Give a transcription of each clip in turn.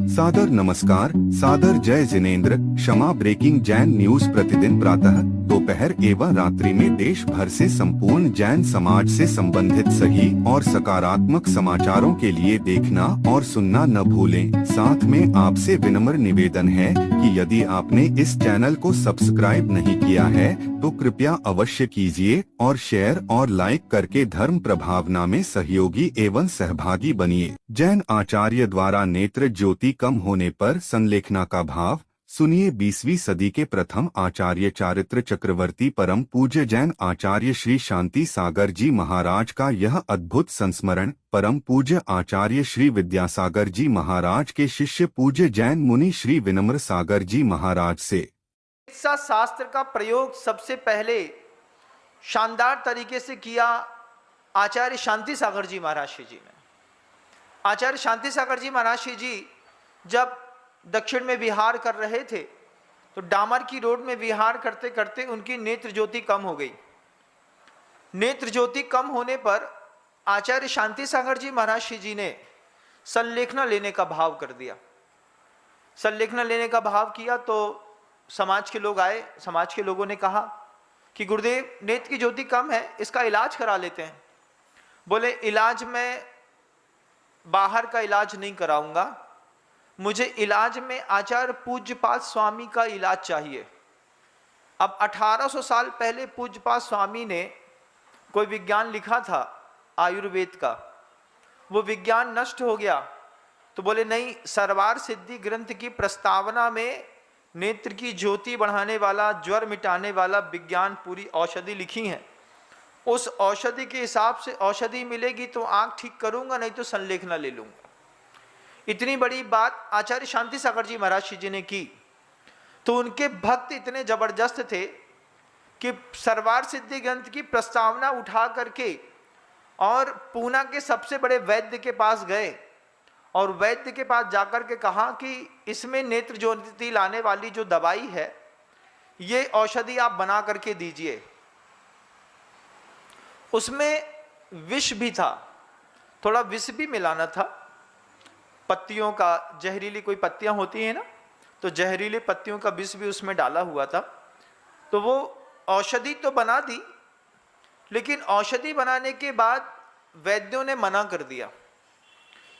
सादर नमस्कार, सादर जय जिनेंद्र। क्षमा ब्रेकिंग जैन न्यूज प्रतिदिन प्रातः दोपहर एवं रात्रि में देश भर से संपूर्ण जैन समाज से संबंधित सही और सकारात्मक समाचारों के लिए देखना और सुनना न भूलें। साथ में आपसे विनम्र निवेदन है कि यदि आपने इस चैनल को सब्सक्राइब नहीं किया है तो कृपया अवश्य कीजिए और शेयर और लाइक करके धर्म प्रभावना में सहयोगी एवं सहभागी बनिए। जैन आचार्य द्वारा नेत्र ज्योति कम होने पर संलेखना का भाव सुनिए। 20वीं सदी के प्रथम आचार्य चारित्र चक्रवर्ती परम पूज्य जैन आचार्य श्री शांति सागर जी महाराज का यह अद्भुत संस्मरण परम पूज्य आचार्य श्री विद्यासागर जी महाराज के शिष्य पूज्य जैन मुनि श्री विनम्र सागर जी महाराज से। चिकित्सा शास्त्र का प्रयोग सबसे पहले शानदार तरीके से किया आचार्य शांति सागर जी महाराज श्री जी ने। आचार्य शांति सागर जी महाराज श्री जी जब दक्षिण में विहार कर रहे थे तो डामर की रोड में विहार करते करते उनकी नेत्र ज्योति कम हो गई। नेत्र ज्योति कम होने पर आचार्य शांति सागर जी महाराज श्री जी ने संलेखना लेने का भाव कर दिया। संलेखना लेने का भाव किया तो समाज के लोग आए। समाज के लोगों ने कहा कि गुरुदेव, नेत्र की ज्योति कम है, इसका इलाज करा लेते हैं। बोले, इलाज में बाहर का इलाज नहीं कराऊंगा, मुझे इलाज में आचार्य पूज्यपाद स्वामी का इलाज चाहिए। अब 1800 साल पहले पूज्यपाद स्वामी ने कोई विज्ञान लिखा था आयुर्वेद का, वो विज्ञान नष्ट हो गया। तो बोले नहीं, सर्वार सिद्धि ग्रंथ की प्रस्तावना में नेत्र की ज्योति बढ़ाने वाला, ज्वर मिटाने वाला विज्ञान पूरी औषधि लिखी है। उस औषधि के हिसाब से औषधि मिलेगी तो आंख ठीक करूंगा, नहीं तो संलेखना ले लूंगा। इतनी बड़ी बात आचार्य शांति सागर जी महाराज जी ने की तो उनके भक्त इतने जबरदस्त थे कि सर्वार सिद्धि ग्रंथ की प्रस्तावना उठा करके और पूना के सबसे बड़े वैद्य के पास गए और वैद्य के पास जाकर के कहा कि इसमें नेत्र ज्योति लाने वाली जो दवाई है, ये औषधि आप बना करके दीजिए। उसमें विष भी था, थोड़ा विष भी मिलाना था। पत्तियों का, जहरीली कोई पत्तियां होती हैं ना, तो जहरीली पत्तियों का विष भी उसमें डाला हुआ था। तो वो औषधि तो बना दी, लेकिन औषधि बनाने के बाद वैद्यों ने मना कर दिया।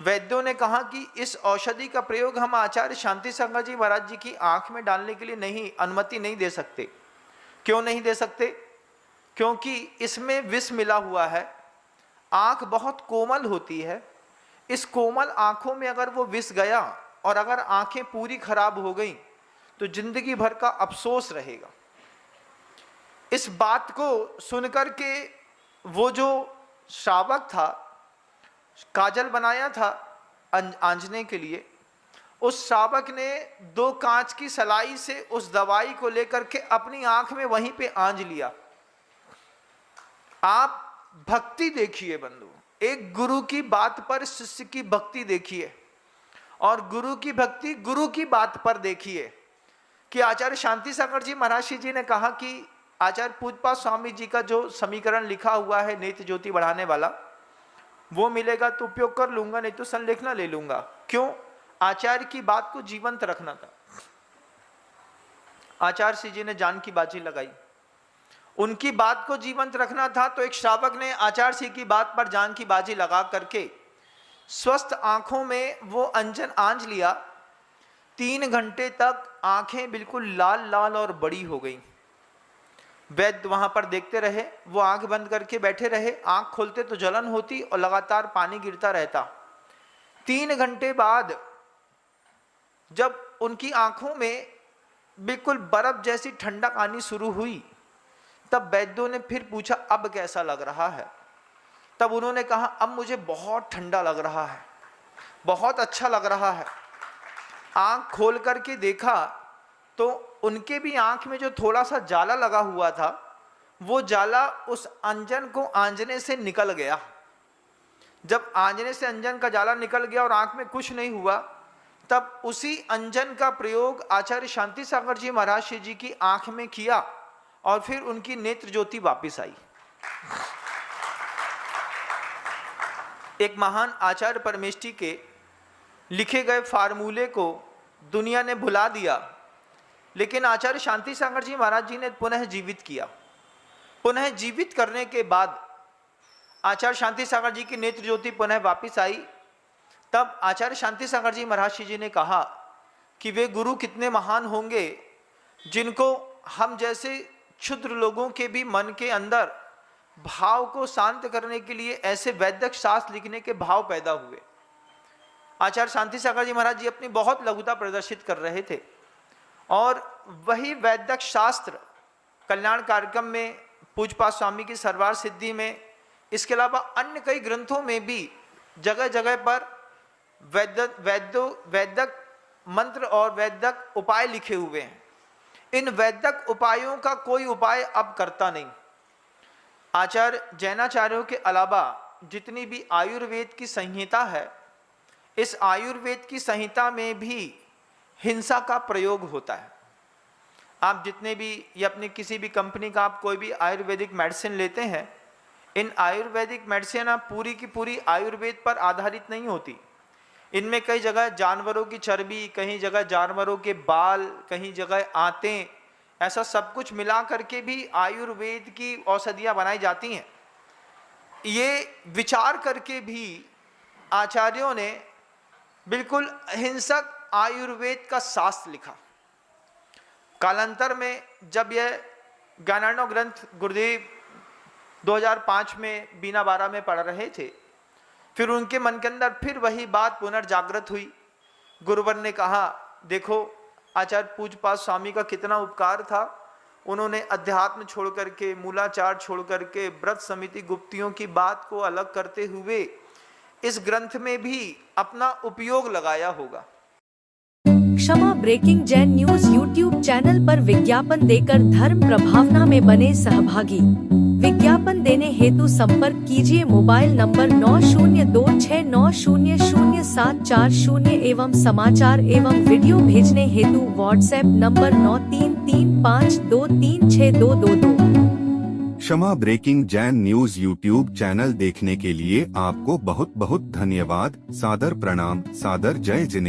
वैद्यों ने कहा कि इस औषधि का प्रयोग हम आचार्य शांति सागर जी महाराज जी की आंख में डालने के लिए नहीं, अनुमति नहीं दे सकते। क्यों नहीं दे सकते? क्योंकि इसमें विष मिला हुआ है। आंख बहुत कोमल होती है, इस कोमल आंखों में अगर वो विष गया और अगर आंखें पूरी खराब हो गई तो जिंदगी भर का अफसोस रहेगा। इस बात को सुनकर के वो जो श्रावक था, काजल बनाया था आंजने के लिए, उस श्रावक ने 2 कांच की सलाई से उस दवाई को लेकर के अपनी आंख में वहीं पे आंज लिया। आप भक्ति देखिए बंधु, एक गुरु की बात पर शिष्य की भक्ति देखिए और गुरु की भक्ति गुरु की बात पर देखिए कि आचार्य शांति सागर जी महाराज जी ने कहा कि आचार्य पूज्यपाद स्वामी जी का जो समीकरण लिखा हुआ है नेत्र ज्योति बढ़ाने वाला, वो मिलेगा तो उपयोग कर लूंगा, नहीं तो संलेखना ले लूंगा। क्यों? आचार्य की बात को जीवंत रखना था। आचार्य जी ने जान की बाजी लगाई, उनकी बात को जीवंत रखना था। तो एक श्रावक ने आचार्य जी की बात पर जान की बाजी लगा करके स्वस्थ आंखों में वो अंजन आंज लिया। 3 घंटे तक आंखें बिल्कुल लाल लाल और बड़ी हो गई। वैद्य वहां पर देखते रहे, वो आंख बंद करके बैठे रहे। आंख खोलते तो जलन होती और लगातार पानी गिरता रहता। 3 घंटे बाद जब उनकी आंखों में बिल्कुल बर्फ जैसी ठंडक आनी शुरू हुई, तब वैद्यों ने फिर पूछा, अब कैसा लग रहा है? तब उन्होंने कहा, अब मुझे बहुत ठंडा लग रहा है, बहुत अच्छा लग रहा है। आंख खोल करके देखा तो उनके भी आंख में जो थोड़ा सा जाला लगा हुआ था, वो जाला उस अंजन को आंजने से निकल गया। जब आंजने से अंजन का जाला निकल गया और आंख में कुछ नहीं हुआ, तब उसी अंजन का प्रयोग आचार्य शांति सागर जी महाराज जी की आंख में किया और फिर उनकी नेत्र ज्योति वापिस आई। एक महान आचार्य परमेष्ठी के लिखे गए फार्मूले को दुनिया ने भुला दिया, लेकिन आचार्य शांति सागर जी महाराज जी ने पुनः जीवित किया। पुनः जीवित करने के बाद आचार्य शांति सागर जी की नेत्र ज्योति पुनः वापिस आई। तब आचार्य शांति सागर जी महाराज जी ने कहा कि वे गुरु कितने महान होंगे जिनको हम जैसे क्षुद्र लोगों के भी मन के अंदर भाव को शांत करने के लिए ऐसे वैदिक शास्त्र लिखने के भाव पैदा हुए। आचार्य शांति सागर जी महाराज जी अपनी बहुत लघुता प्रदर्शित कर रहे थे और वही वैदिक शास्त्र कल्याण कार्यक्रम में, पूज्यपाद स्वामी की सरवार सिद्धि में, इसके अलावा अन्य कई ग्रंथों में भी जगह जगह पर वैदिक मंत्र और वैदिक उपाय लिखे हुए हैं। इन वैदिक उपायों का कोई उपाय अब करता नहीं। आचार्य जैनाचार्यों के अलावा जितनी भी आयुर्वेद की संहिता है, इस आयुर्वेद की संहिता में भी हिंसा का प्रयोग होता है। आप जितने भी या अपनी किसी भी कंपनी का आप कोई भी आयुर्वेदिक मेडिसिन लेते हैं, इन आयुर्वेदिक मेडिसिन आप पूरी की पूरी आयुर्वेद पर आधारित नहीं होती। इनमें कई जगह जानवरों की चर्बी, कहीं जगह जानवरों के बाल, कहीं जगह आंतें, ऐसा सब कुछ मिला करके भी आयुर्वेद की औषधियाँ बनाई जाती हैं। ये विचार करके भी आचार्यों ने बिल्कुल हिंसक आयुर्वेद का शास्त्र लिखा। कालांतर में जब यह ज्ञानार्णव ग्रंथ गुरुदेव 2005 में बीना बारा में पढ़ रहे थे, फिर उनके मन के अंदर फिर वही बात पुनर्जागृत हुई। गुरुवर ने कहा, देखो आचार्य पूज्यपाद स्वामी का कितना उपकार था। उन्होंने अध्यात्म छोड़ करके, मूलाचार छोड़ करके, व्रत समिति गुप्तियों की बात को अलग करते हुए इस ग्रंथ में भी अपना उपयोग लगाया होगा। Kshama breaking Jain news YouTube channel पर विज्ञापन देकर धर्म प्रभावना में बने सहभागी। विज्ञापन देने हेतु संपर्क कीजिए मोबाइल नंबर 9026900740 एवं समाचार एवं वीडियो भेजने हेतु WhatsApp number 9335236222। Kshama breaking Jain news YouTube channel देखने के लिए आपको बहुत बहुत धन्यवाद। सादर प्रणाम, सादर जय जिनेंद्र।